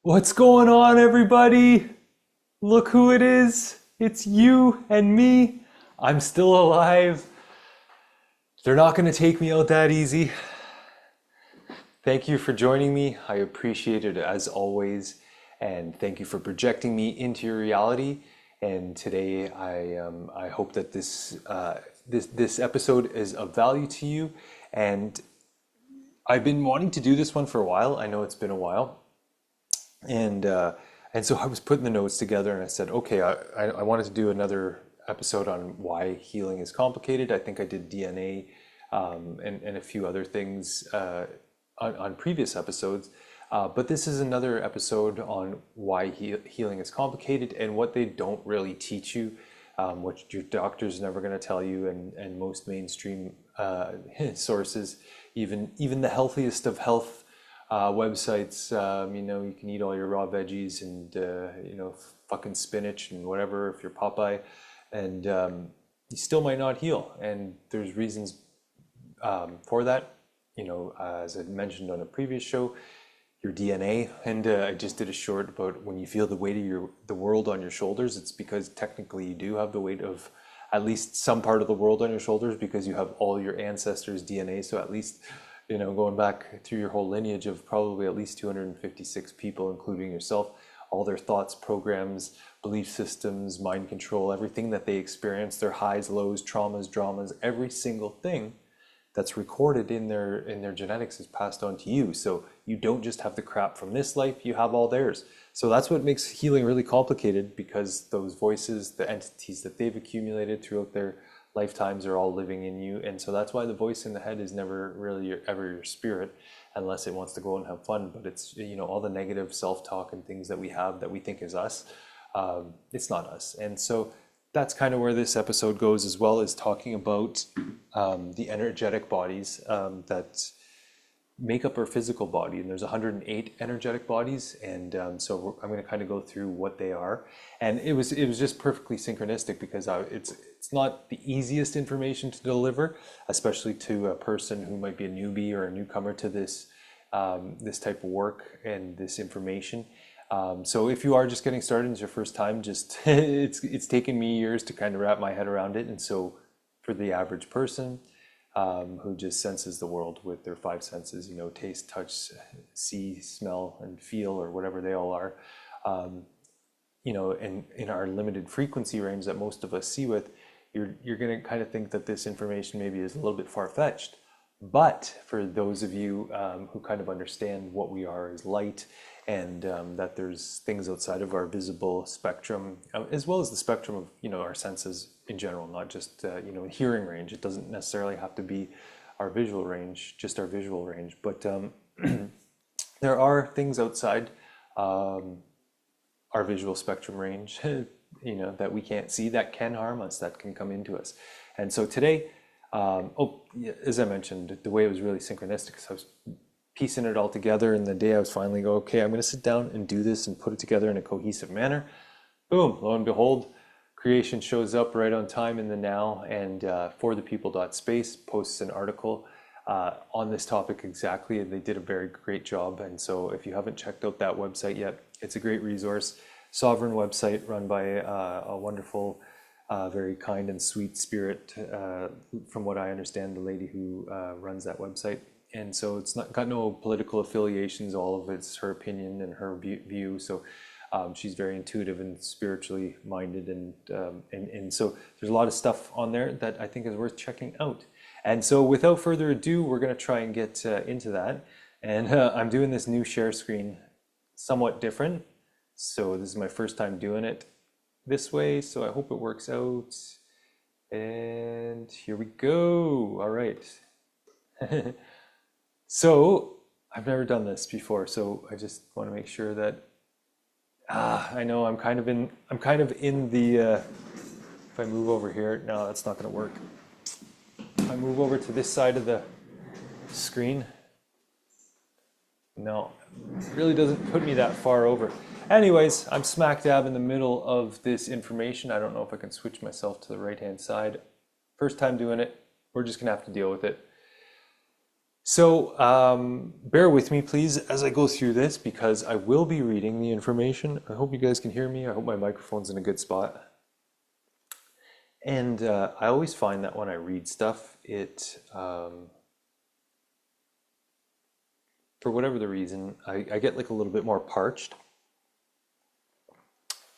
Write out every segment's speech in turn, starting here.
What's going on, everybody? Look who it is. It's you and me. I'm still alive. They're not going to take me out that easy. Thank you for joining me. I appreciate it as always. And thank you for projecting me into your reality. And today, I hope that this episode is of value to you. And I've been wanting to do this one for a while. I know it's been a while. And uh, and so I was putting the notes together, and I said, okay, I wanted to do another episode on why healing is complicated. I think I did DNA, and a few other things on previous episodes. But this is another episode on why healing is complicated and what they don't really teach you, what your doctor's never going to tell you, and most mainstream sources, even the healthiest of health websites. You can eat all your raw veggies and fucking spinach and whatever if you're Popeye, and you still might not heal. And there's reasons for that. As I mentioned on a previous show, your DNA, and I just did a short about when you feel the weight of the world on your shoulders. It's because technically you do have the weight of at least some part of the world on your shoulders because you have all your ancestors' DNA. So at least going back through your whole lineage of probably at least 256 people, including yourself, all their thoughts, programs, belief systems, mind control, everything that they experience, their highs, lows, traumas, dramas, every single thing that's recorded in their genetics is passed on to you. So you don't just have the crap from this life, you have all theirs. So that's what makes healing really complicated, because those voices, the entities that they've accumulated throughout their lifetimes are all living in you. And so that's why the voice in the head is never really ever your spirit, unless it wants to go and have fun. But it's all the negative self-talk and things that we have that we think is us, it's not us. And so that's kind of where this episode goes, as well as talking about the energetic bodies that make up our physical body. And there's 108 energetic bodies, and so I'm going to kind of go through what they are. And it was just perfectly synchronistic, because it's not the easiest information to deliver, especially to a person who might be a newbie or a newcomer to this type of work and this information. So if you are just getting started, it's your first time, just it's taken me years to kind of wrap my head around it. And so for the average person who just senses the world with their five senses, taste, touch, see, smell, and feel, or whatever they all are, in our limited frequency range that most of us see with, you're going to kind of think that this information maybe is a little bit far-fetched. But for those of you who kind of understand what we are as light, and that there's things outside of our visible spectrum, as well as the spectrum of our senses in general, not just hearing range. It doesn't necessarily have to be our visual range, just our visual range. But there are things outside our visual spectrum range, that we can't see, that can harm us, that can come into us. And so today, yeah, as I mentioned, the way it was really synchronistic, because I was piecing it all together, and the day I was finally go, okay, I'm going to sit down and do this and put it together in a cohesive manner. Boom, lo and behold, creation shows up right on time in the now, and for the people.space posts an article on this topic exactly, and they did a very great job. And so if you haven't checked out that website yet, it's a great resource. Sovereign website run by a wonderful, very kind and sweet spirit, from what I understand, the lady who runs that website. And so it's not got no political affiliations. All of it's her opinion and her view. So she's very intuitive and spiritually minded, and so there's a lot of stuff on there that I think is worth checking out. And so without further ado, we're going to try and get into that. And I'm doing this new share screen somewhat different. So this is my first time doing it this way. So I hope it works out. And here we go. All right. So I've never done this before, so I just want to make sure that I know I'm kind of in the if I move over here, no, that's not going to work. If I move over to this side of the screen, no, it really doesn't put me that far over. Anyways, I'm smack dab in the middle of this information. I don't know if I can switch myself to the right hand side. First time doing it, we're just gonna have to deal with it. So bear with me, please, as I go through this because I will be reading the information. I hope you guys can hear me. I hope my microphone's in a good spot. And I always find that when I read stuff, for whatever the reason, I get like a little bit more parched,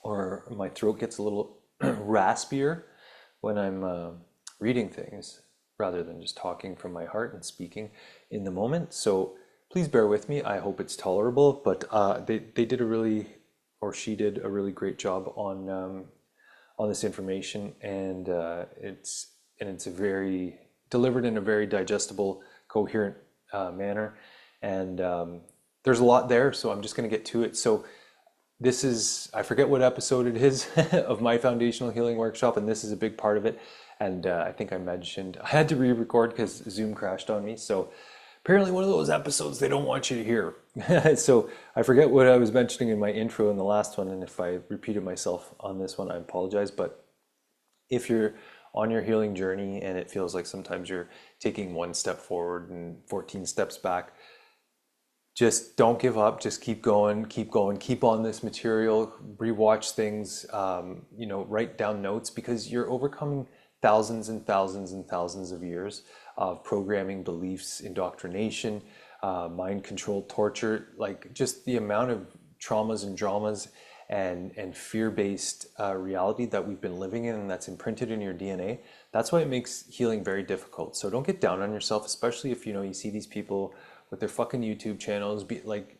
or my throat gets a little raspier when I'm reading things rather than just talking from my heart and speaking in the moment. So please bear with me. I hope it's tolerable, but they did a really, or she did a really great job on this information, and it's a very delivered in a very digestible, coherent manner, and there's a lot there. So I'm just going to get to it. So this is, I forget what episode it is of my foundational healing workshop, and this is a big part of it. And I think I mentioned I had to re-record because Zoom crashed on me. So apparently one of those episodes they don't want you to hear. So I forget what I was mentioning in my intro in the last one, and if I repeated myself on this one, I apologize. But if you're on your healing journey and it feels like sometimes you're taking one step forward and 14 steps back, just don't give up. Just keep going, keep going, keep on this material, rewatch things, write down notes, because you're overcoming thousands and thousands and thousands of years of programming, beliefs, indoctrination, mind control, torture, like just the amount of traumas and dramas and fear-based reality that we've been living in, and that's imprinted in your DNA. That's why it makes healing very difficult. So don't get down on yourself, especially if you see these people with their fucking YouTube channels,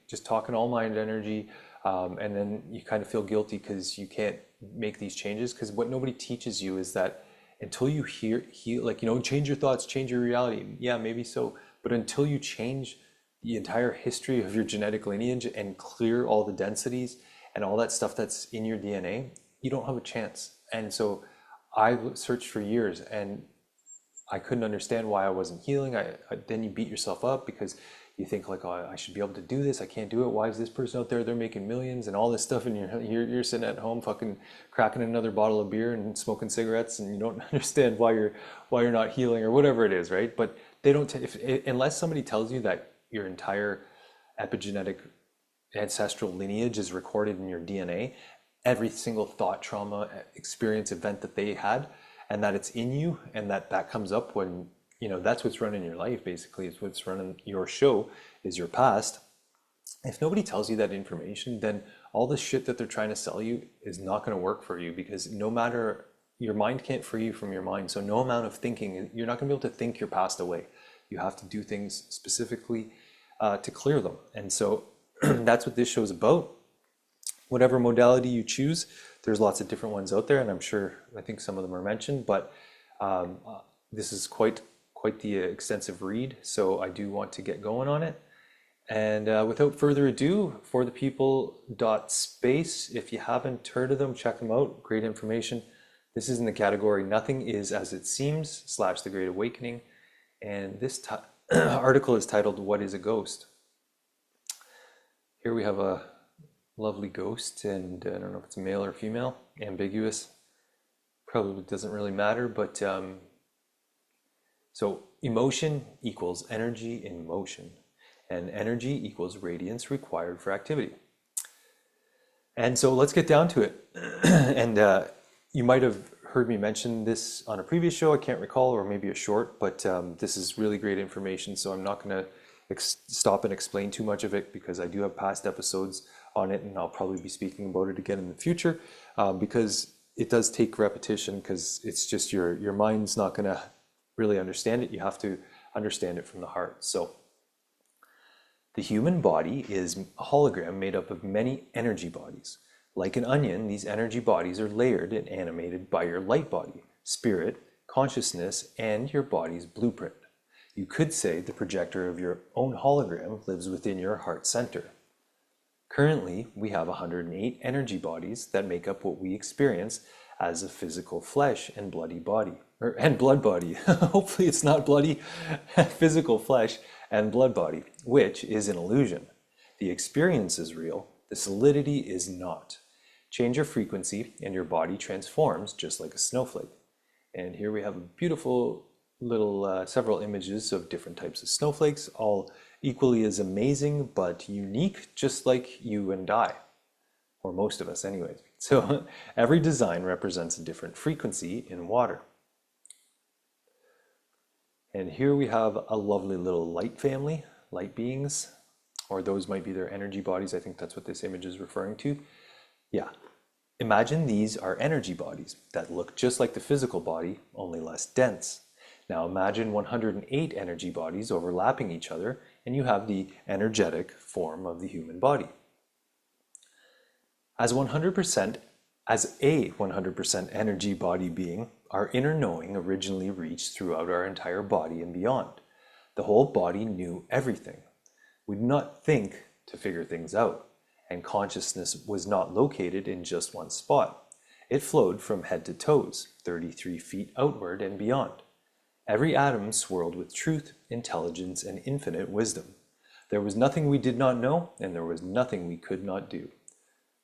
just talking all mind energy, and then you kind of feel guilty because you can't make these changes. Because what nobody teaches you is that until you change your thoughts, change your reality. Yeah, maybe so, but until you change the entire history of your genetic lineage and clear all the densities and all that stuff that's in your DNA, you don't have a chance. And so I searched for years and I couldn't understand why I wasn't healing. Then you beat yourself up because you think like, oh, I should be able to do this. I can't do it. Why is this person out there? They're making millions and all this stuff, and you're sitting at home fucking cracking another bottle of beer and smoking cigarettes, and you don't understand why you're not healing or whatever it is, right? But they don't unless somebody tells you that your entire epigenetic ancestral lineage is recorded in your DNA, every single thought, trauma, experience, event that they had, and that it's in you, and that comes up when that's what's running your life. Basically, it's what's running your show is your past. If nobody tells you that information, then all the shit that they're trying to sell you is not going to work for you, because no matter, your mind can't free you from your mind. So no amount of thinking, you're not going to be able to think your past away. You have to do things specifically to clear them. And so that's what this show is about. Whatever modality you choose, there's lots of different ones out there, and I think some of them are mentioned, but this is quite the extensive read, so I do want to get going on it. And without further ado, for the people.space, if you haven't heard of them, check them out. Great information. This is in the category Nothing Is As It Seems / The Great Awakening. And this article is titled, What is a Ghost? Here we have a lovely ghost, and I don't know if it's male or female, ambiguous. Probably doesn't really matter, but so emotion equals energy in motion, and energy equals radiance required for activity. And so let's get down to it. And you might have heard me mention this on a previous show, I can't recall, or maybe a short, but this is really great information, so I'm not going to stop and explain too much of it, because I do have past episodes on it, and I'll probably be speaking about it again in the future, because it does take repetition, because it's just your mind's not going to really understand it. You have to understand it from the heart. So the human body is a hologram made up of many energy bodies. Like an onion, these energy bodies are layered and animated by your light body, spirit, consciousness, and your body's blueprint. You could say the projector of your own hologram lives within your heart center. Currently, we have 108 energy bodies that make up what we experience as a physical flesh and bloody body. And blood body. Hopefully it's not bloody. Physical flesh and blood body, which is an illusion. The experience is real. The solidity is not. Change your frequency and your body transforms just like a snowflake. And here we have a beautiful several images of different types of snowflakes, all equally as amazing but unique, just like you and I, or most of us anyways. So every design represents a different frequency in water. And here we have a lovely little light family, light beings, or those might be their energy bodies. I think that's what this image is referring to. Yeah. Imagine these are energy bodies that look just like the physical body, only less dense. Now imagine 108 energy bodies overlapping each other, and you have the energetic form of the human body. As a 100% energy body being, our inner knowing originally reached throughout our entire body and beyond. The whole body knew everything. We did not think to figure things out, and consciousness was not located in just one spot. It flowed from head to toes, 33 feet outward and beyond. Every atom swirled with truth, intelligence, and infinite wisdom. There was nothing we did not know, and there was nothing we could not do.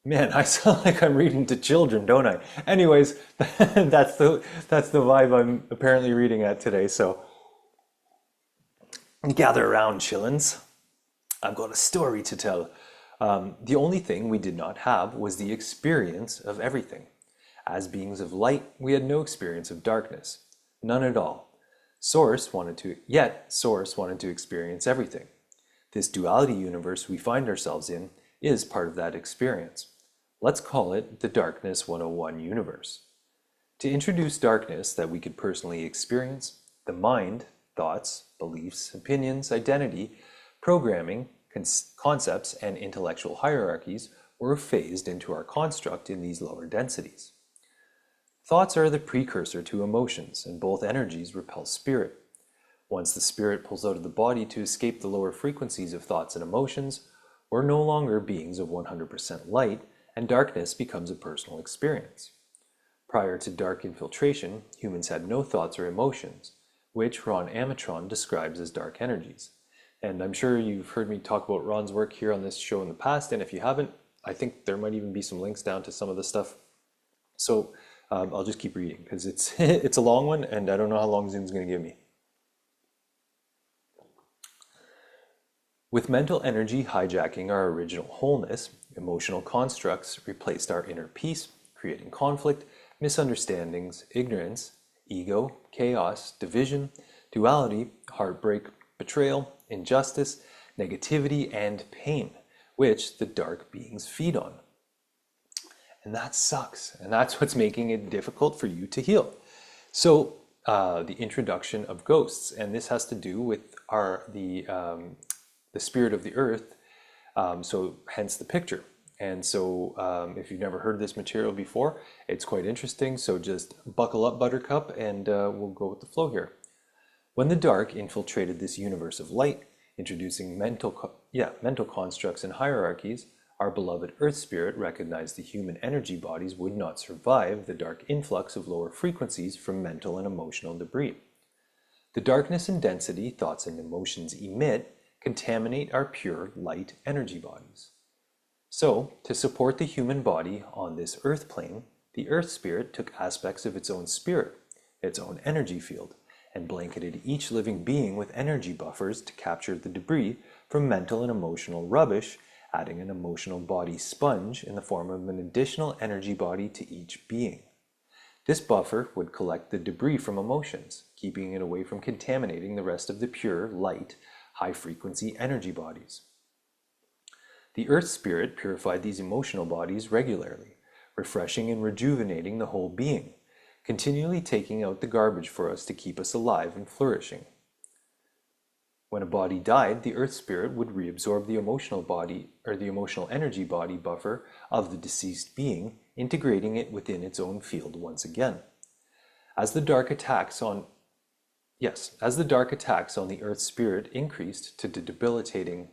Man, I sound like I'm reading to children, don't I? Anyways, that's the vibe I'm apparently reading at today, so gather around, chillins. I've got a story to tell. The only thing we did not have was the experience of everything. As beings of light, we had no experience of darkness. None at all. Source wanted to experience everything. This duality universe we find ourselves in is part of that experience. Let's call it the Darkness 101 universe. To introduce darkness that we could personally experience, the mind, thoughts, beliefs, opinions, identity, programming, concepts, and intellectual hierarchies were phased into our construct in these lower densities. Thoughts are the precursor to emotions, and both energies repel spirit. Once the spirit pulls out of the body to escape the lower frequencies of thoughts and emotions, we're no longer beings of 100% light, and darkness becomes a personal experience. Prior to dark infiltration, humans had no thoughts or emotions, which Ron Amatron describes as dark energies. And I'm sure you've heard me talk about Ron's work here on this show in the past, and if you haven't, I think there might even be some links down to some of the stuff. So I'll just keep reading because it's a long one, and I don't know how long Zoom's going to give me. With mental energy hijacking our original wholeness, emotional constructs replaced our inner peace, creating conflict, misunderstandings, ignorance, ego, chaos, division, duality, heartbreak, betrayal, injustice, negativity, and pain, which the dark beings feed on. And that sucks, and that's what's making it difficult for you to heal. So the introduction of ghosts, and this has to do with the spirit of the earth, so hence the picture. And so if you've never heard this material before, it's quite interesting, so just buckle up, buttercup, and we'll go with the flow here. When the dark infiltrated this universe of light, introducing mental constructs and hierarchies, our beloved earth spirit recognized the human energy bodies would not survive the dark influx of lower frequencies from mental and emotional debris. The darkness and density thoughts and emotions emit contaminate our pure light energy bodies. So, to support the human body on this earth plane, the earth spirit took aspects of its own spirit, its own energy field, and blanketed each living being with energy buffers to capture the debris from mental and emotional rubbish, adding an emotional body sponge in the form of an additional energy body to each being. This buffer would collect the debris from emotions, keeping it away from contaminating the rest of the pure, light, high-frequency energy bodies. The earth spirit purified these emotional bodies regularly, refreshing and rejuvenating the whole being, continually taking out the garbage for us to keep us alive and flourishing. When a body died, the earth spirit would reabsorb the emotional body or the emotional energy body buffer of the deceased being, integrating it within its own field once again. As the dark attacks on the earth spirit increased to debilitating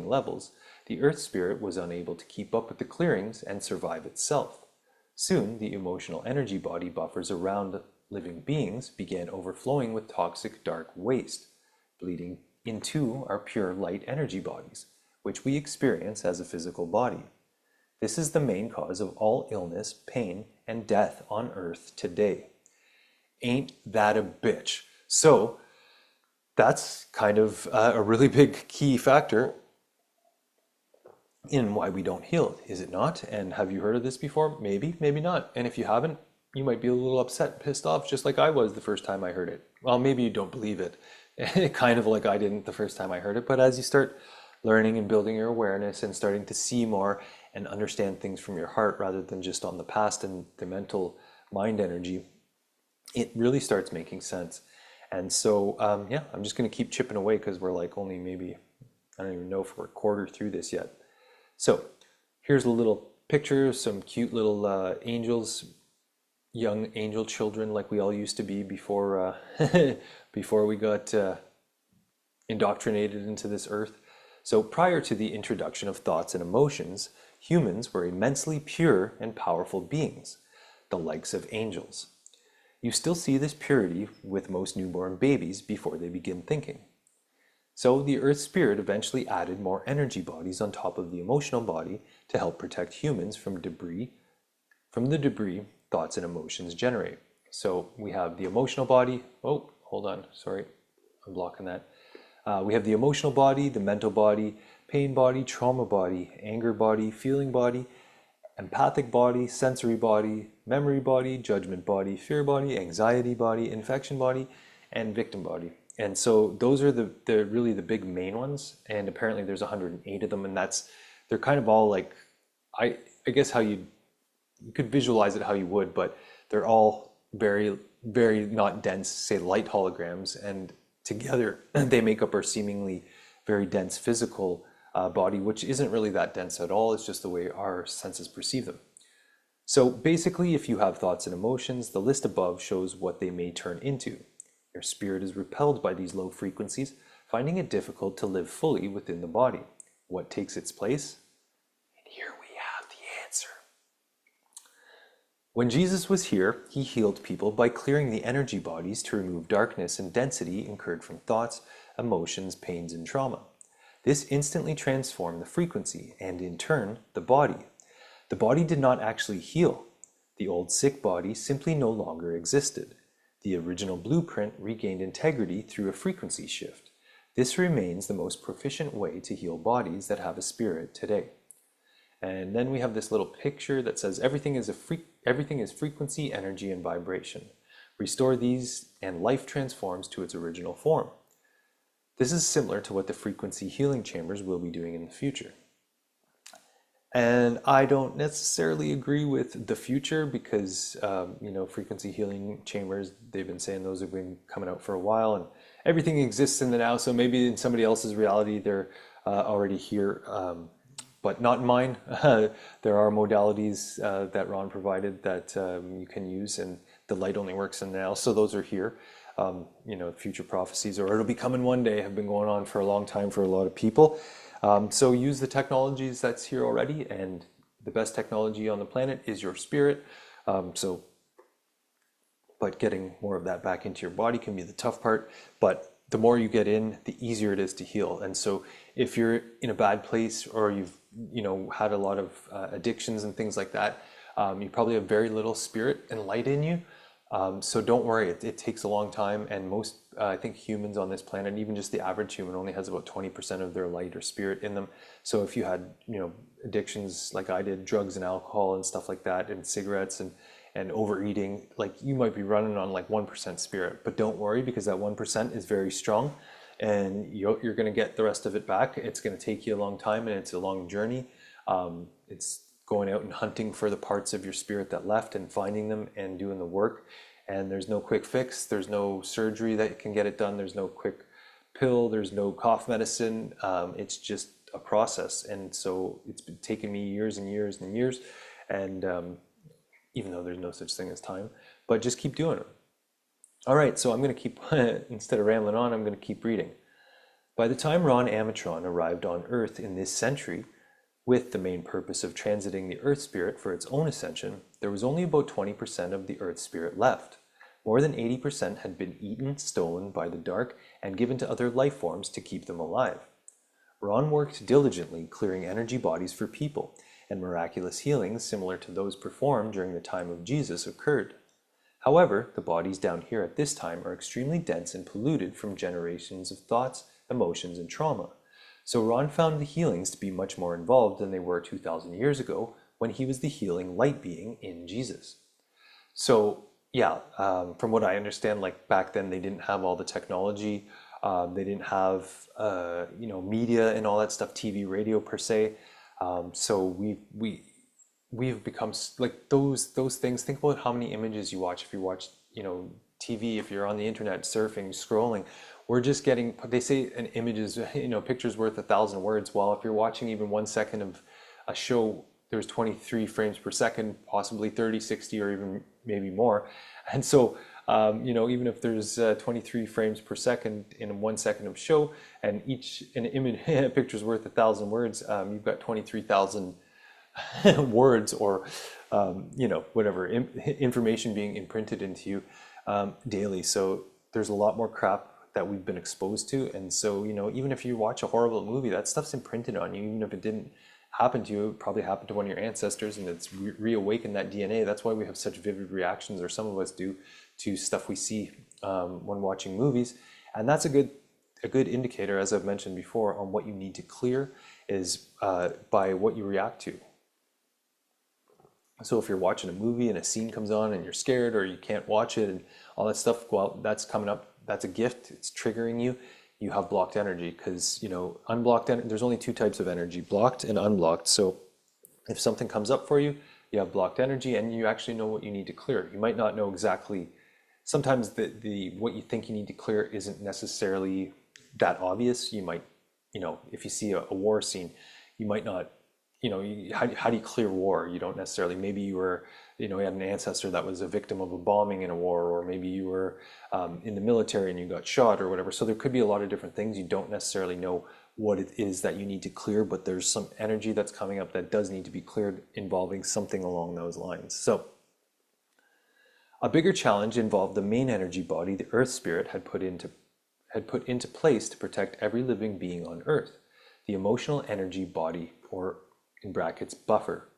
levels, the earth spirit was unable to keep up with the clearings and survive itself. Soon, the emotional energy body buffers around living beings began overflowing with toxic dark waste, bleeding into our pure light energy bodies, which we experience as a physical body. This is the main cause of all illness, pain, and death on earth today. Ain't that a bitch? So that's kind of a really big key factor in why we don't heal, is it not? And have you heard of this before? Maybe, maybe not. And if you haven't, you might be a little upset, pissed off, just like I was the first time I heard it. Well, maybe you don't believe it, kind of like I didn't the first time I heard it. But as you start learning and building your awareness and starting to see more and understand things from your heart rather than just on the past and the mental mind energy, it really starts making sense. And so, yeah, I'm just going to keep chipping away because we're like only maybe, I don't even know if we're a quarter through this yet. So here's a little picture of some cute little angels, young angel children like we all used to be before, before we got indoctrinated into this earth. So prior to the introduction of thoughts and emotions, humans were immensely pure and powerful beings, the likes of angels. You still see this purity with most newborn babies before they begin thinking. So the Earth Spirit eventually added more energy bodies on top of the emotional body to help protect humans from the debris thoughts and emotions generate. So we have the emotional body. Oh, hold on, sorry, I'm blocking that. We have the emotional body, the mental body, pain body, trauma body, anger body, feeling body, empathic body, sensory body, memory body, judgment body, fear body, anxiety body, infection body, and victim body. And so those are the really the big main ones. And apparently there's 108 of them, and they're kind of all like, I guess how you could visualize it how you would, but they're all very, very not dense, say light holograms, and together they make up our seemingly very dense physical body, which isn't really that dense at all. It's just the way our senses perceive them. So basically, if you have thoughts and emotions, the list above shows what they may turn into. Your spirit is repelled by these low frequencies, finding it difficult to live fully within the body. What takes its place? And here we have the answer. When Jesus was here, he healed people by clearing the energy bodies to remove darkness and density incurred from thoughts, emotions, pains, and trauma. This instantly transformed the frequency and, in turn, the body. The body did not actually heal. The old sick body simply no longer existed. The original blueprint regained integrity through a frequency shift. This remains the most proficient way to heal bodies that have a spirit today. And then we have this little picture that says everything is frequency, energy, and vibration. Restore these and life transforms to its original form. This is similar to what the frequency healing chambers will be doing in the future. And I don't necessarily agree with the future because, frequency healing chambers, they've been saying those have been coming out for a while and everything exists in the now. So maybe in somebody else's reality, they're already here, but not in mine. There are modalities that Ron provided that you can use, and the light only works in the now. So those are here. Future prophecies, or it'll be coming one day, have been going on for a long time for a lot of people. So use the technologies that's here already, and the best technology on the planet is your spirit. But getting more of that back into your body can be the tough part, but the more you get in, the easier it is to heal. And so if you're in a bad place, or you've had a lot of addictions and things like that, you probably have very little spirit and light in you. So don't worry, it takes a long time, and most, I think humans on this planet, even just the average human, only has about 20% of their light or spirit in them. So if you had, addictions like I did, drugs and alcohol and stuff like that, and cigarettes and overeating, like you might be running on like 1% spirit, but don't worry, because that 1% is very strong, and you're going to get the rest of it back. It's going to take you a long time, and it's a long journey. It's going out and hunting for the parts of your spirit that left and finding them and doing the work. And there's no quick fix. There's no surgery that can get it done. There's no quick pill. There's no cough medicine. It's just a process. And so it's been taking me years and years and years. And even though there's no such thing as time, but just keep doing it. All right, so I'm going to keep, instead of rambling on, I'm going to keep reading. By the time Ron Amatron arrived on Earth in this century, with the main purpose of transiting the Earth Spirit for its own ascension, there was only about 20% of the Earth Spirit left. More than 80% had been eaten, stolen by the dark, and given to other life forms to keep them alive. Ron worked diligently clearing energy bodies for people, and miraculous healings similar to those performed during the time of Jesus occurred. However, the bodies down here at this time are extremely dense and polluted from generations of thoughts, emotions, and trauma. So Ron found the healings to be much more involved than they were 2,000 years ago when he was the healing light being in Jesus. So yeah, from what I understand, like back then they didn't have all the technology, they didn't have media and all that stuff, TV, radio per se. So we've become like those things. Think about how many images you watch if you watch TV, if you're on the internet surfing, scrolling. We're just getting, they say an image is picture's worth 1,000 words. Well, if you're watching even 1 second of a show, there's 23 frames per second, possibly 30, 60, or even maybe more. And so even if there's 23 frames per second in 1 second of show, and an image a picture's worth 1,000 words, you've got 23,000 words or whatever information being imprinted into you daily. So there's a lot more crap that we've been exposed to. And so even if you watch a horrible movie, that stuff's imprinted on you. Even if it didn't happen to you, it probably happened to one of your ancestors, and it's reawakened that DNA. That's why we have such vivid reactions, or some of us do, to stuff we see when watching movies. And that's a good indicator, as I've mentioned before, on what you need to clear is by what you react to. So if you're watching a movie and a scene comes on and you're scared or you can't watch it and all that stuff, well, that's coming up. That's a gift. It's triggering you. You have blocked energy, because unblocked energy, there's only two types of energy, blocked and unblocked. So if something comes up for you, you have blocked energy, and you actually know what you need to clear. You might not know exactly. Sometimes the what you think you need to clear isn't necessarily that obvious. You might, if you see a war scene, you might not, how do you clear war? You don't necessarily, maybe you were, you had an ancestor that was a victim of a bombing in a war, or maybe you were in the military and you got shot or whatever. So there could be a lot of different things. You don't necessarily know what it is that you need to clear, but there's some energy that's coming up that does need to be cleared, involving something along those lines. So a bigger challenge involved the main energy body the Earth Spirit had put into place to protect every living being on Earth, the emotional energy body, or in brackets, buffer.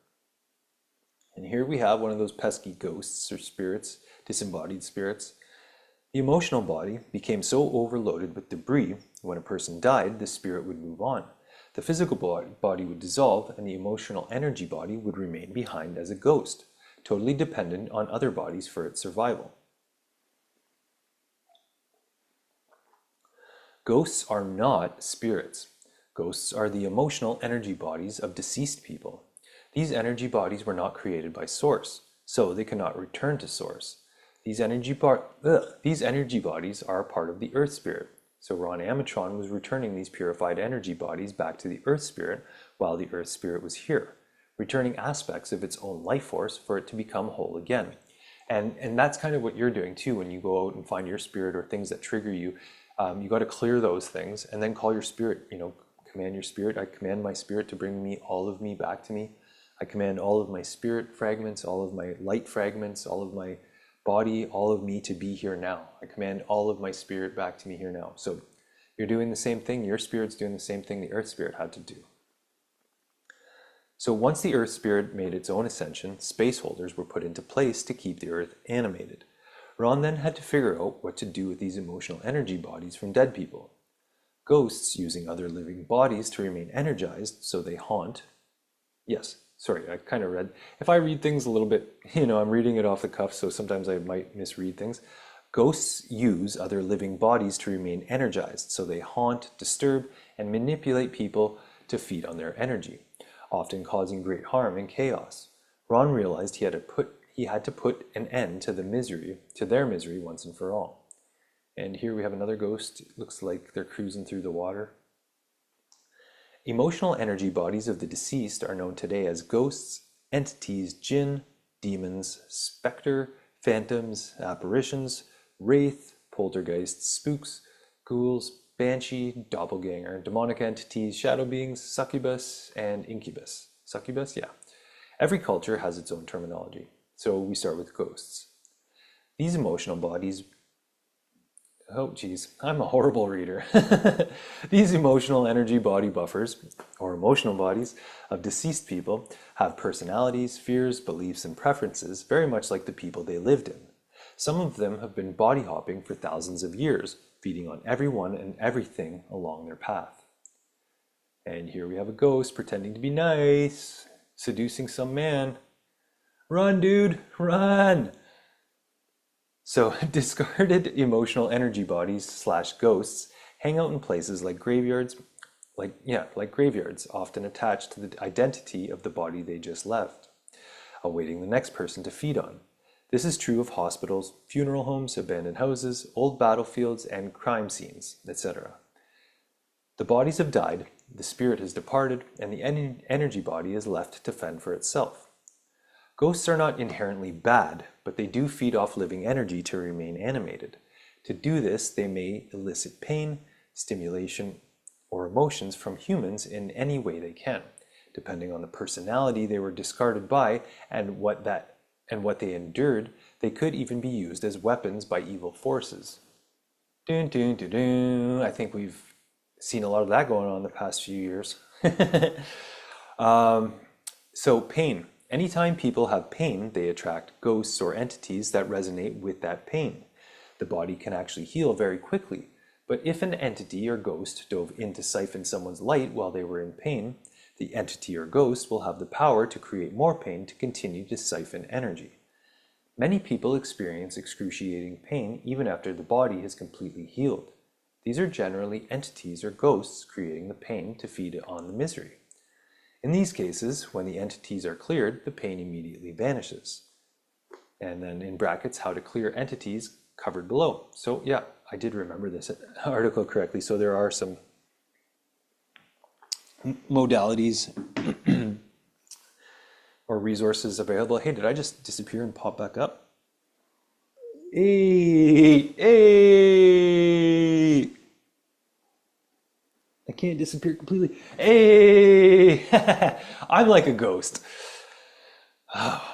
And here we have one of those pesky ghosts or spirits, disembodied spirits. The emotional body became so overloaded with debris, when a person died, the spirit would move on. The physical body would dissolve, and the emotional energy body would remain behind as a ghost, totally dependent on other bodies for its survival. Ghosts are not spirits. Ghosts are the emotional energy bodies of deceased people. These energy bodies were not created by Source, so they cannot return to Source. These energy bodies are a part of the Earth Spirit. So Ron Amatron was returning these purified energy bodies back to the Earth Spirit while the Earth Spirit was here, returning aspects of its own life force for it to become whole again. And that's kind of what you're doing too when you go out and find your spirit or things that trigger you. You got to clear those things and then call your spirit, command your spirit. I command my spirit to bring all of me back to me. I command all of my spirit fragments, all of my light fragments, all of my body, all of me to be here now. I command all of my spirit back to me here now. So you're doing the same thing. Your spirit's doing the same thing the Earth Spirit had to do. So once the Earth Spirit made its own ascension, space holders were put into place to keep the Earth animated. Ron then had to figure out what to do with these emotional energy bodies from dead people. Ghosts using other living bodies to remain energized, so they haunt. Yes, sorry, I kind of read. If I read things a little bit, I'm reading it off the cuff, so sometimes I might misread things. Ghosts use other living bodies to remain energized, so they haunt, disturb, and manipulate people to feed on their energy, often causing great harm and chaos. Ron realized he had to put an end to their misery once and for all. And here we have another ghost. It looks like they're cruising through the water. Emotional energy bodies of the deceased are known today as ghosts, entities, jinn, demons, specter, phantoms, apparitions, wraith, poltergeists, spooks, ghouls, banshee, doppelganger, demonic entities, shadow beings, succubus, and incubus. Succubus? Yeah. Every culture has its own terminology. So we start with ghosts. These emotional bodies... Oh, geez, I'm a horrible reader. These emotional energy body buffers, or emotional bodies, of deceased people have personalities, fears, beliefs, and preferences, very much like the people they lived in. Some of them have been body hopping for thousands of years, feeding on everyone and everything along their path. And here we have a ghost pretending to be nice, seducing some man. Run, dude, run! So discarded emotional energy bodies slash ghosts hang out in places like graveyards, like graveyards, often attached to the identity of the body they just left, awaiting the next person to feed on. This is true of hospitals, funeral homes, abandoned houses, old battlefields, and crime scenes, etc. The bodies have died, the spirit has departed, and the energy body is left to fend for itself. Ghosts are not inherently bad, but they do feed off living energy to remain animated. To do this, they may elicit pain, stimulation, or emotions from humans in any way they can, depending on the personality they were discarded by and what they endured. They could even be used as weapons by evil forces. Dun, dun, dun, dun. I think we've seen a lot of that going on in the past few years. So pain. Anytime people have pain, they attract ghosts or entities that resonate with that pain. The body can actually heal very quickly, but if an entity or ghost dove in to siphon someone's light while they were in pain, the entity or ghost will have the power to create more pain to continue to siphon energy. Many people experience excruciating pain even after the body has completely healed. These are generally entities or ghosts creating the pain to feed on the misery. In these cases, when the entities are cleared, the pain immediately vanishes. And then in brackets, how to clear entities covered below. So yeah, I did remember this article correctly. So there are some modalities or resources available. Hey, did I just disappear and pop back up? Hey! I can't disappear completely. Hey! I'm like a ghost.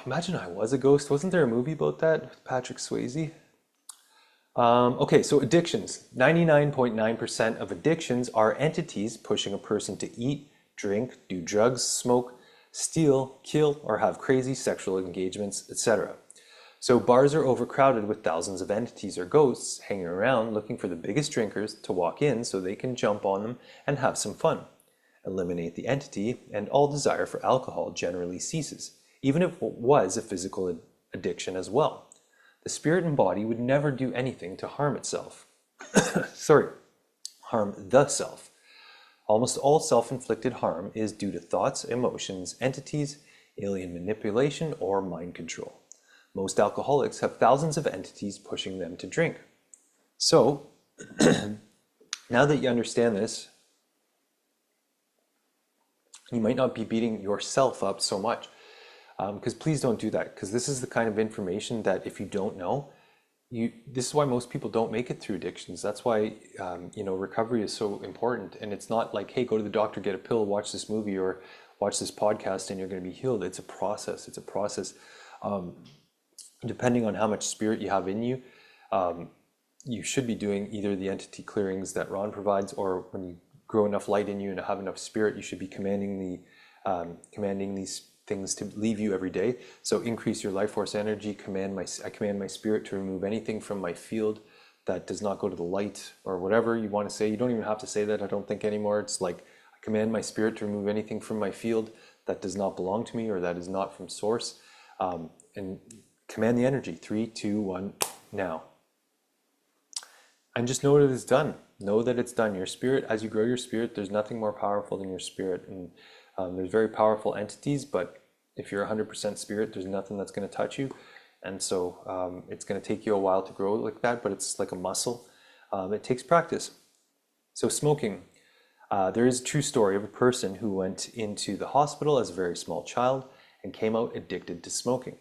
Imagine I was a ghost. Wasn't there a movie about that with Patrick Swayze? Okay, so addictions. 99.9% of addictions are entities pushing a person to eat, drink, do drugs, smoke, steal, kill, or have crazy sexual engagements, etc. So bars are overcrowded with thousands of entities or ghosts hanging around looking for the biggest drinkers to walk in so they can jump on them and have some fun. Eliminate the entity and all desire for alcohol generally ceases, even if it was a physical addiction as well. The spirit and body would never do anything to harm itself. Harm the self. Almost all self-inflicted harm is due to thoughts, emotions, entities, alien manipulation, or mind control. Most alcoholics have thousands of entities pushing them to drink. So, now that you understand this, you might not be beating yourself up so much. Because please don't do that, because this is the kind of information that if you don't know, this is why most people don't make it through addictions. That's why recovery is so important. And it's not like, hey, go to the doctor, get a pill, watch this movie, or watch this podcast, and you're going to be healed. It's a process. It's a process. Depending on how much spirit you have in you, you should be doing either the entity clearings that Ron provides, or when you grow enough light in you and have enough spirit, you should be commanding these things to leave you every day. So increase your life force energy. I command my spirit to remove anything from my field that does not go to the light, or whatever you want to say. You don't even have to say that, I don't think, anymore. It's like, I command my spirit to remove anything from my field that does not belong to me or that is not from source. And command the energy. 3, 2, 1, now. And just know that it's done. Know that it's done. Your spirit, as you grow your spirit, there's nothing more powerful than your spirit. And there's very powerful entities, but if you're 100% spirit, there's nothing that's going to touch you. And so it's going to take you a while to grow like that, but it's like a muscle. It takes practice. So smoking. There is a true story of a person who went into the hospital as a very small child and came out addicted to smoking.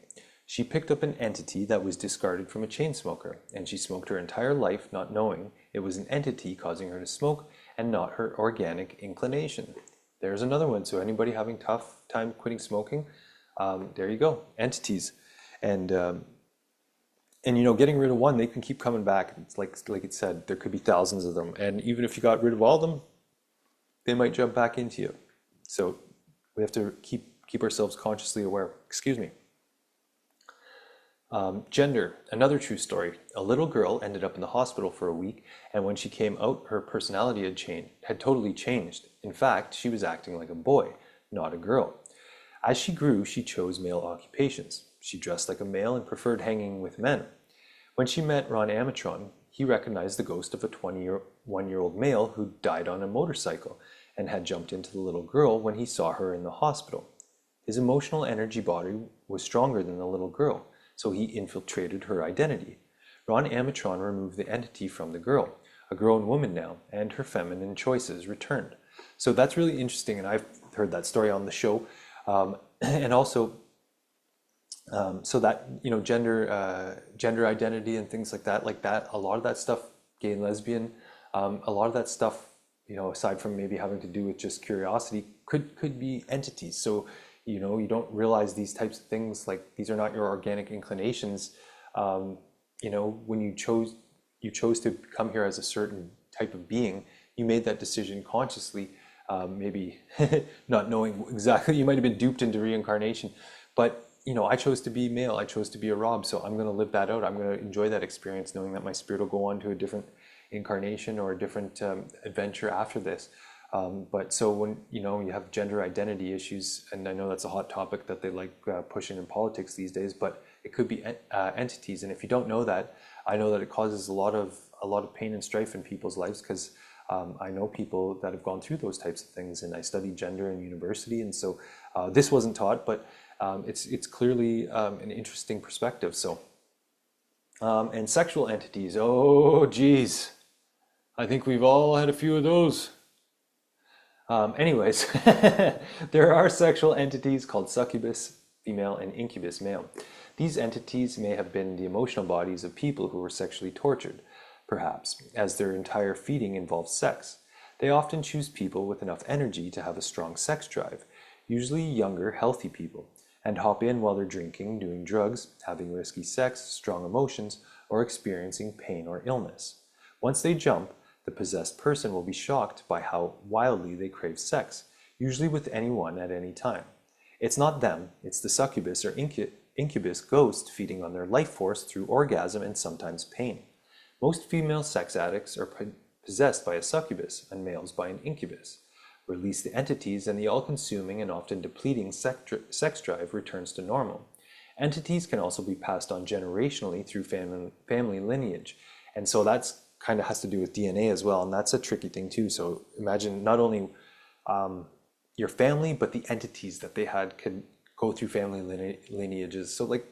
She picked up an entity that was discarded from a chain smoker, and she smoked her entire life not knowing it was an entity causing her to smoke and not her organic inclination. There's another one. So anybody having tough time quitting smoking, there you go, entities. And getting rid of one, they can keep coming back. It's like it said, there could be thousands of them. And even if you got rid of all of them, they might jump back into you. So we have to keep ourselves consciously aware. Excuse me. Gender, another true story. A little girl ended up in the hospital for a week, and when she came out, her personality had totally changed. In fact, she was acting like a boy, not a girl. As she grew, she chose male occupations. She dressed like a male and preferred hanging with men. When she met Ron Amatron, he recognized the ghost of a 21-year-old male who died on a motorcycle and had jumped into the little girl when he saw her in the hospital. His emotional energy body was stronger than the little girl, so he infiltrated her identity. Ron Amatron removed the entity from the girl, a grown woman now, and her feminine choices returned. So that's really interesting, and I've heard that story on the show. And also, so that, gender identity and things like that, a lot of that stuff, gay and lesbian, a lot of that stuff, aside from maybe having to do with just curiosity, could be entities. So, you don't realize these types of things, like these are not your organic inclinations. When you chose to come here as a certain type of being, you made that decision consciously, maybe not knowing exactly. You might have been duped into reincarnation, but I chose to be male. I chose to be a Rob, so I'm going to live that out. I'm going to enjoy that experience, knowing that my spirit will go on to a different incarnation or a different adventure after this. But so when you have gender identity issues, and I know that's a hot topic that they like pushing in politics these days, but it could be entities. And if you don't know that, I know that it causes a lot of pain and strife in people's lives, because I know people that have gone through those types of things, and I studied gender in university, and so this wasn't taught, but it's clearly an interesting perspective. So and sexual entities, oh geez, I think we've all had a few of those. Anyways, there are sexual entities called succubus female and incubus male. These entities may have been the emotional bodies of people who were sexually tortured, perhaps, as their entire feeding involves sex. They often choose people with enough energy to have a strong sex drive, usually younger, healthy people, and hop in while they're drinking, doing drugs, having risky sex, strong emotions, or experiencing pain or illness. Once they jump, the possessed person will be shocked by how wildly they crave sex, usually with anyone at any time. It's not them, it's the succubus or incubus ghost feeding on their life force through orgasm and sometimes pain. Most female sex addicts are possessed by a succubus and males by an incubus. Release the entities and the all-consuming and often depleting sex drive returns to normal. Entities can also be passed on generationally through family lineage, and so that's kind of has to do with DNA as well, and that's a tricky thing too. So imagine not only your family, but the entities that they had could go through family lineages. So like,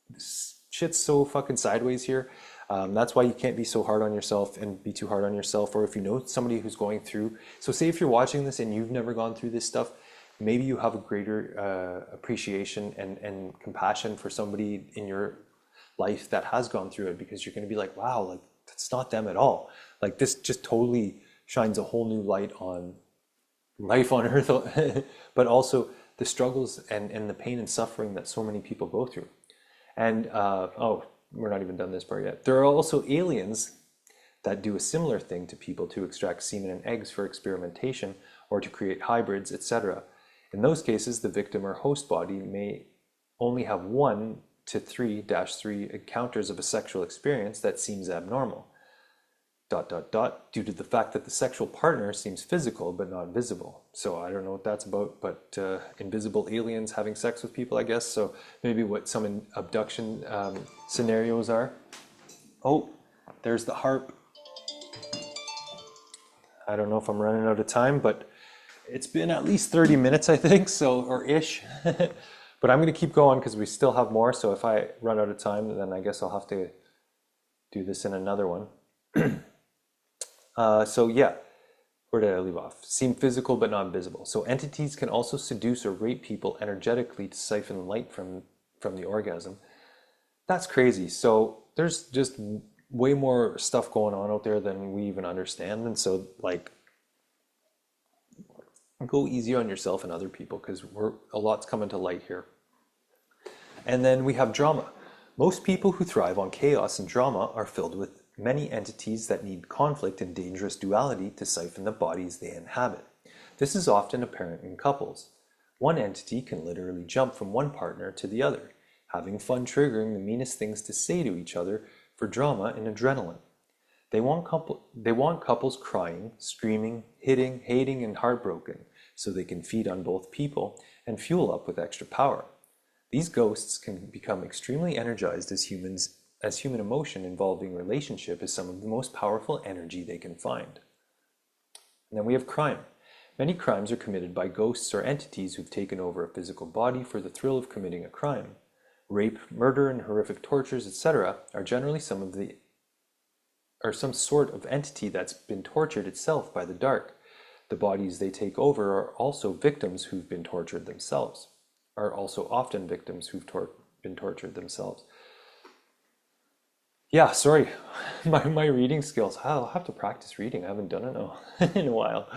this shit's so fucking sideways here. That's why you can't be so hard on yourself and be too hard on yourself. Or if you know somebody who's going through, so say if you're watching this and you've never gone through this stuff, maybe you have a greater appreciation and compassion for somebody in your life that has gone through it, because you're going to be like, wow, like that's not them at all. Like this just totally shines a whole new light on life on earth, but also the struggles and the pain and suffering that so many people go through. And oh, we're not even done this part yet. There are also aliens that do a similar thing to people to extract semen and eggs for experimentation or to create hybrids, etc. In those cases, the victim or host body may only have 1 to 3-3 encounters of a sexual experience that seems abnormal, ... due to the fact that the sexual partner seems physical but not visible. So I don't know what that's about, but invisible aliens having sex with people, I guess. So maybe what some abduction scenarios are. Oh, there's the harp. I don't know if I'm running out of time, but it's been at least 30 minutes, I think, so, or ish. But I'm going to keep going because we still have more. So if I run out of time, then I guess I'll have to do this in another one. So yeah, where did I leave off? Seem physical but not visible. So entities can also seduce or rape people energetically to siphon light from the orgasm. That's crazy. So there's just way more stuff going on out there than we even understand. And so like, go easy on yourself and other people, because a lot's coming to light here. And then we have drama. Most people who thrive on chaos and drama are filled with many entities that need conflict and dangerous duality to siphon the bodies they inhabit. This is often apparent in couples. One entity can literally jump from one partner to the other. having fun triggering the meanest things to say to each other for drama and adrenaline. They want couples crying, screaming, hitting, hating, and heartbroken so they can feed on both people and fuel up with extra power. These ghosts can become extremely energized as human emotion involving relationship is some of the most powerful energy they can find. And then we have crime. Many crimes are committed by ghosts or entities who've taken over a physical body for the thrill of committing a crime. Rape, murder, and horrific tortures, etc., are generally some sort of entity that's been tortured itself by the dark. The bodies they take over are also victims who've been tortured themselves, are also often victims who've been tortured themselves. Yeah, sorry, my reading skills. I'll have to practice reading. I haven't done it in a while.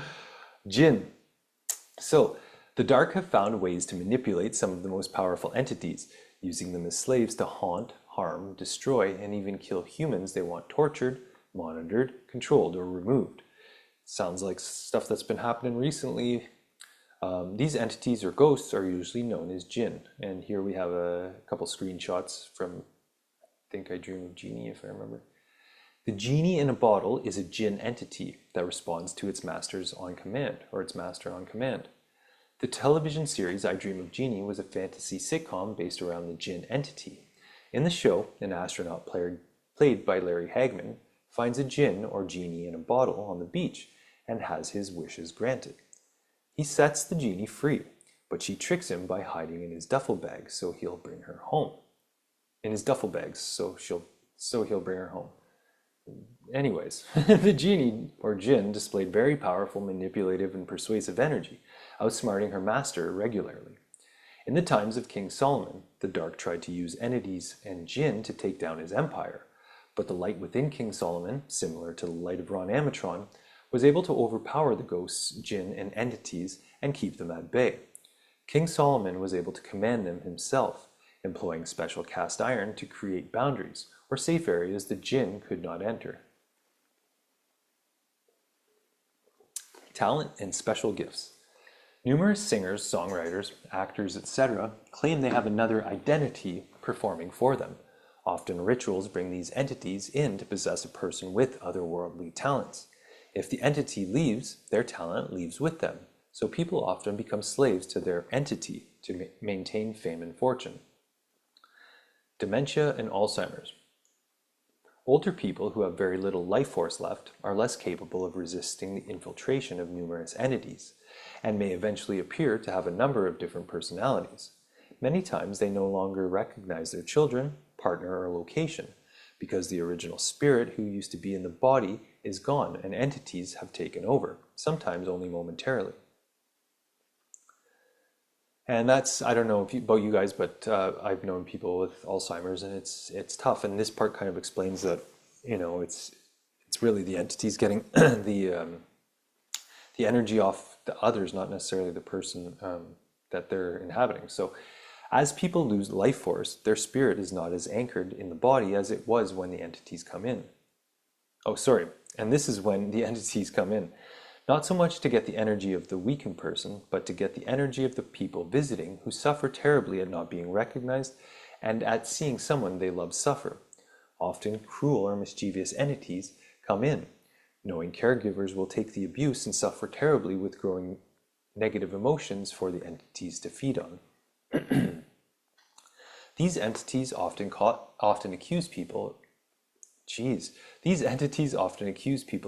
Jinn. So, the dark have found ways to manipulate some of the most powerful entities, using them as slaves to haunt, harm, destroy, and even kill humans they want tortured, monitored, controlled, or removed. Sounds like stuff that's been happening recently. These entities or ghosts are usually known as jinn. And here we have a couple screenshots from I Think I Dream of Genie, if I remember. The genie in a bottle is a jinn entity that responds to its masters on command, or its master on command. The television series I Dream of Genie was a fantasy sitcom based around the jinn entity. In the show, an astronaut played by Larry Hagman finds a jinn or genie in a bottle on the beach and has his wishes granted. He sets the genie free, but she tricks him by hiding in his duffel bag so he'll bring her home. In his duffel bags so he'll bring her home. Anyways, the genie or jinn displayed very powerful, manipulative, and persuasive energy, outsmarting her master regularly. In the times of King Solomon, the dark tried to use entities and jinn to take down his empire, but the light within King Solomon, similar to the light of Ron Amatron, was able to overpower the ghosts, jinn, and entities and keep them at bay. King Solomon was able to command them himself, employing special cast iron to create boundaries or safe areas the jinn could not enter. Talent and special gifts. Numerous singers, songwriters, actors, etc. claim they have another identity performing for them. Often rituals bring these entities in to possess a person with otherworldly talents. If the entity leaves, their talent leaves with them, so people often become slaves to their entity to maintain fame and fortune. Dementia and Alzheimer's. Older people who have very little life force left are less capable of resisting the infiltration of numerous entities, and may eventually appear to have a number of different personalities. Many times they no longer recognize their children, partner, or location, because the original spirit who used to be in the body is gone and entities have taken over, sometimes only momentarily. And that's, I don't know about you guys, but I've known people with Alzheimer's, and it's tough. And this part kind of explains that, it's really the entities getting the energy off the others, not necessarily the person that they're inhabiting. So as people lose life force, their spirit is not as anchored in the body as it was when the entities come in. Oh, sorry. And this is when the entities come in. Not so much to get the energy of the weakened person, but to get the energy of the people visiting who suffer terribly at not being recognized and at seeing someone they love suffer. Often cruel or mischievous entities come in, knowing caregivers will take the abuse and suffer terribly with growing negative emotions for the entities to feed on. These entities often accuse people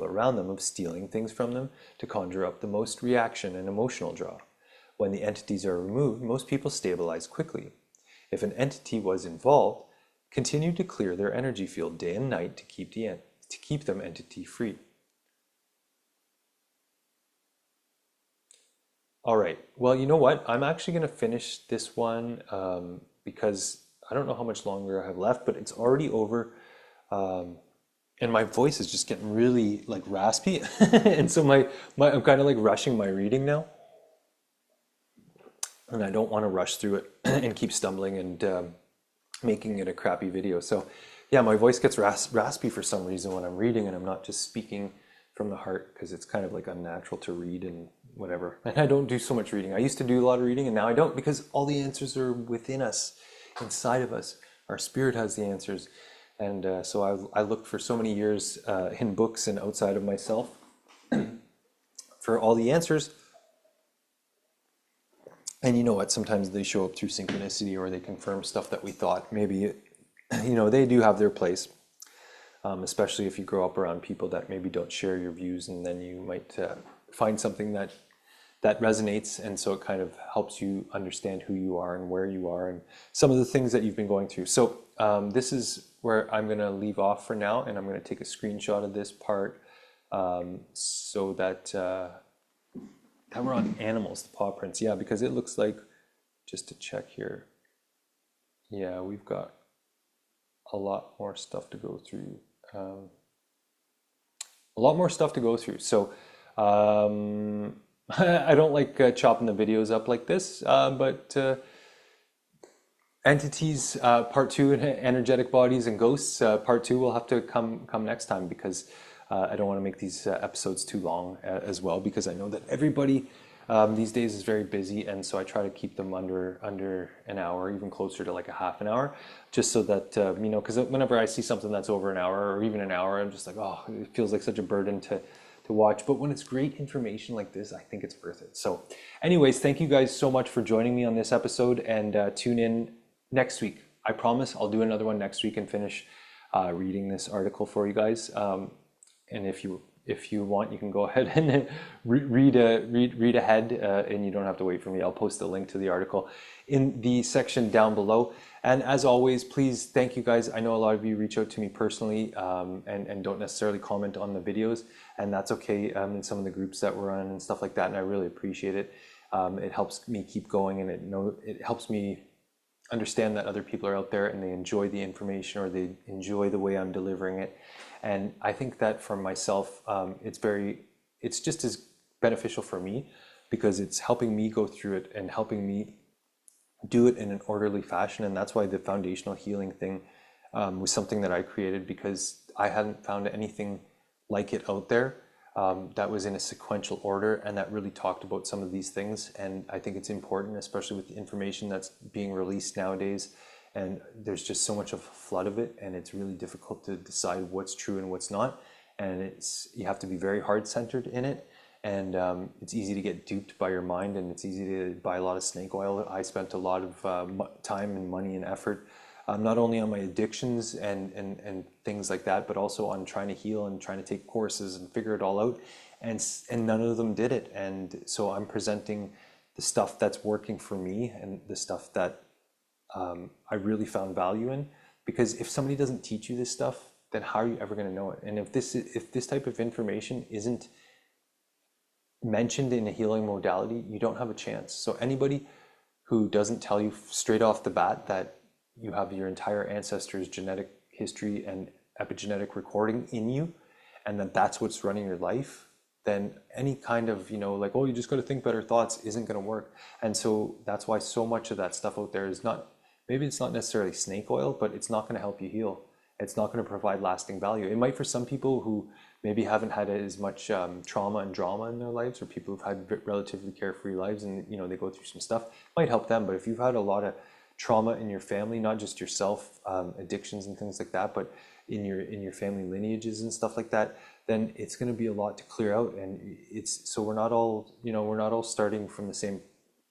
around them of stealing things from them to conjure up the most reaction and emotional draw. When the entities are removed, most people stabilize quickly. If an entity was involved, continue to clear their energy field day and night to keep them entity free. All right, well, you know what? I'm actually going to finish this one because I don't know how much longer I have left, but it's already over. And my voice is just getting really like raspy. And so I'm kind of like rushing my reading now. And I don't want to rush through it and keep stumbling and making it a crappy video. So yeah, my voice gets raspy for some reason when I'm reading, and I'm not just speaking from the heart because it's kind of like unnatural to read and whatever. And I don't do so much reading. I used to do a lot of reading and now I don't, because all the answers are within us inside of us. Our spirit has the answers. And so I looked for so many years in books and outside of myself for all the answers. And you know what? Sometimes they show up through synchronicity, or they confirm stuff that we thought maybe, they do have their place. Especially if you grow up around people that maybe don't share your views, and then you might find something that resonates, and so it kind of helps you understand who you are and where you are and some of the things that you've been going through. So this is where I'm going to leave off for now, and I'm going to take a screenshot of this part so that we're on animals, the paw prints. Yeah, because it looks like, just to check here, yeah, we've got a lot more stuff to go through. A lot more stuff to go through. So I don't like chopping the videos up like this, but entities part 2, and energetic bodies and ghosts part 2 will have to come next time, because I don't want to make these episodes too long as well, because I know that everybody these days is very busy, and so I try to keep them under an hour, even closer to like a half an hour, just so that because whenever I see something that's over an hour or even an hour, I'm just like, oh, it feels like such a burden to watch. But when it's great information like this, I think it's worth it. So anyways, thank you guys so much for joining me on this episode, and tune in next week. I promise I'll do another one next week and finish reading this article for you guys. And if you want, you can go ahead and read ahead, and you don't have to wait for me. I'll post a link to the article in the section down below. And as always, please, thank you guys. I know a lot of you reach out to me personally and don't necessarily comment on the videos, and that's okay in some of the groups that we're on and stuff like that, and I really appreciate it. It helps me keep going, and it helps me understand that other people are out there and they enjoy the information, or they enjoy the way I'm delivering it. And I think that for myself, it's just as beneficial for me, because it's helping me go through it and helping me do it in an orderly fashion. And that's why the foundational healing thing was something that I created, because I hadn't found anything like it out there that was in a sequential order and that really talked about some of these things. And I think it's important, especially with the information that's being released nowadays. And there's just so much of a flood of it, and it's really difficult to decide what's true and what's not. And you have to be very heart-centered in it. And it's easy to get duped by your mind, and it's easy to buy a lot of snake oil. I spent a lot of time and money and effort, not only on my addictions and things like that, but also on trying to heal and trying to take courses and figure it all out. And none of them did it. And so I'm presenting the stuff that's working for me, and the stuff that I really found value in. Because if somebody doesn't teach you this stuff, then how are you ever going to know it? And if this type of information isn't mentioned in a healing modality, you don't have a chance. So anybody who doesn't tell you straight off the bat that you have your entire ancestors' genetic history and epigenetic recording in you, and that that's what's running your life, then any kind of, like, oh, you just got to think better thoughts isn't going to work. And so that's why so much of that stuff out there is not, maybe it's not necessarily snake oil, but it's not going to help you heal. It's not going to provide lasting value. It might for some people who maybe haven't had as much trauma and drama in their lives, or people who've had relatively carefree lives and they go through some stuff, it might help them. But if you've had a lot of trauma in your family, not just yourself, addictions and things like that, but in your family lineages and stuff like that, then it's going to be a lot to clear out. And so we're not all starting from the same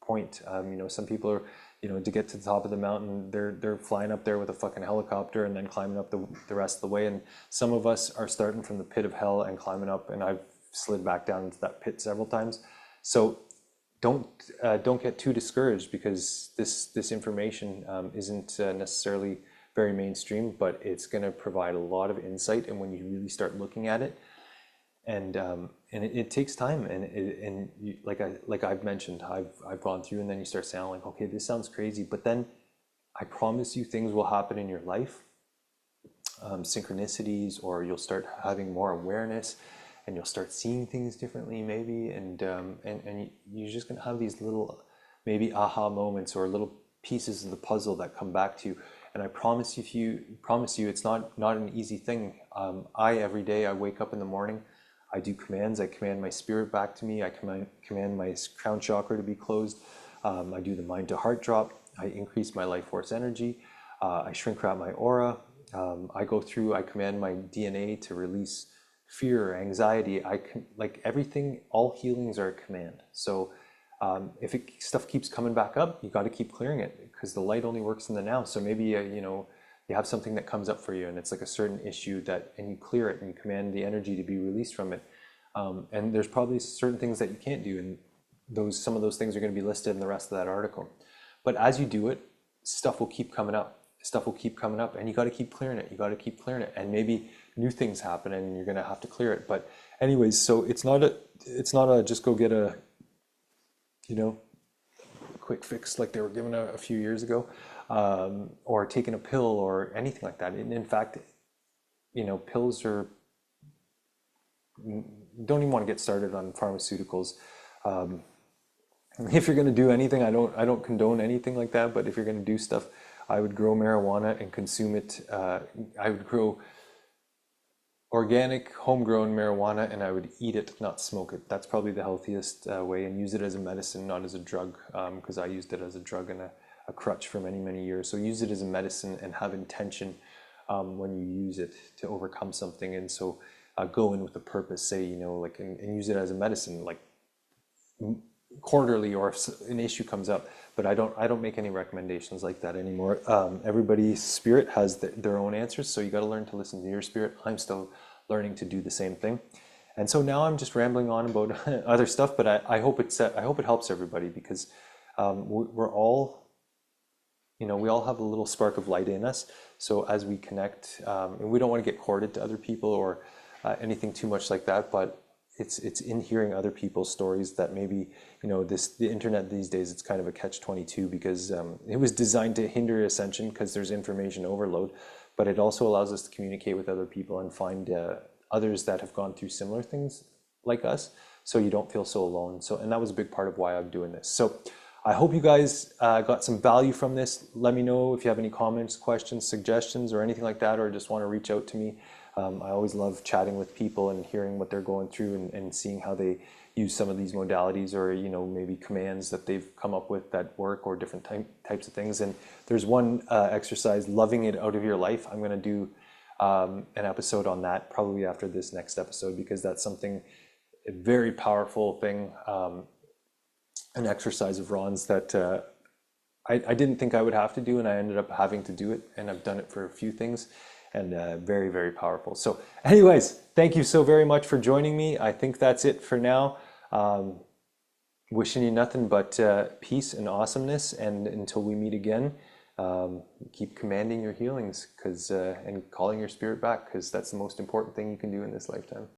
point. Some people are, to get to the top of the mountain, they're flying up there with a fucking helicopter and then climbing up the rest of the way. And some of us are starting from the pit of hell and climbing up, and I've slid back down into that pit several times. So don't get too discouraged, because this information isn't necessarily very mainstream, but it's going to provide a lot of insight. And when you really start looking at it, and it takes time, and like I've mentioned, I've gone through, and then you start saying, like, okay, this sounds crazy, but then I promise you things will happen in your life, synchronicities, or you'll start having more awareness, and you'll start seeing things differently maybe, and you're just gonna have these little maybe aha moments, or little pieces of the puzzle that come back to you. And I promise you it's not an easy thing. Every day I wake up in the morning, I do commands. I command my spirit back to me. I command my crown chakra to be closed. I do the mind to heart drop. I increase my life force energy. I shrink wrap my aura. I command my DNA to release fear, anxiety. Like everything, all healings are a command. So if stuff keeps coming back up, you got to keep clearing it because the light only works in the now. So maybe, you have something that comes up for you and it's like a certain issue and you clear it and you command the energy to be released from it. And there's probably certain things that you can't do. And some of those things are going to be listed in the rest of that article. But as you do it, stuff will keep coming up. Stuff will keep coming up and you got to keep clearing it. You got to keep clearing it. And maybe new things happen and you're going to have to clear it. But anyways, so it's not a just go get a, quick fix like they were given a few years ago, or taking a pill or anything like that. And in fact, pills are, don't even want to get started on pharmaceuticals. If you're going to do anything, I don't condone anything like that, but if you're going to do stuff, I would grow marijuana and consume it. I would grow organic, homegrown marijuana and I would eat it, not smoke it. That's probably the healthiest way, and use it as a medicine, not as a drug, because I used it as a drug and a crutch for many, many years. So use it as a medicine and have intention when you use it to overcome something. And so go in with a purpose, say, and use it as a medicine, like quarterly, or if an issue comes up. But I don't make any recommendations like that anymore. Everybody's spirit has their own answers, so you got to learn to listen to your spirit. I'm still learning to do the same thing, and so now I'm just rambling on about other stuff. But I hope it helps everybody, because we're all, we all have a little spark of light in us. So as we connect, and we don't want to get corded to other people or anything too much like that, but it's in hearing other people's stories that maybe, the internet these days, it's kind of a catch-22, because it was designed to hinder ascension because there's information overload, but it also allows us to communicate with other people and find others that have gone through similar things like us, so you don't feel so alone. And that was a big part of why I'm doing this. So I hope you guys got some value from this. Let me know if you have any comments, questions, suggestions, or anything like that, or just want to reach out to me. I always love chatting with people and hearing what they're going through and seeing how they use some of these modalities, or maybe commands that they've come up with that work, or different types of things. And there's one exercise, loving it out of your life. I'm going to do an episode on that probably after this next episode, because that's a very powerful thing, an exercise of Ron's that I didn't think I would have to do, and I ended up having to do it, and I've done it for a few things. And very, very powerful. So anyways, thank you so very much for joining me. I think that's it for now. Wishing you nothing but peace and awesomeness. And until we meet again, keep commanding your healings and calling your spirit back, because that's the most important thing you can do in this lifetime.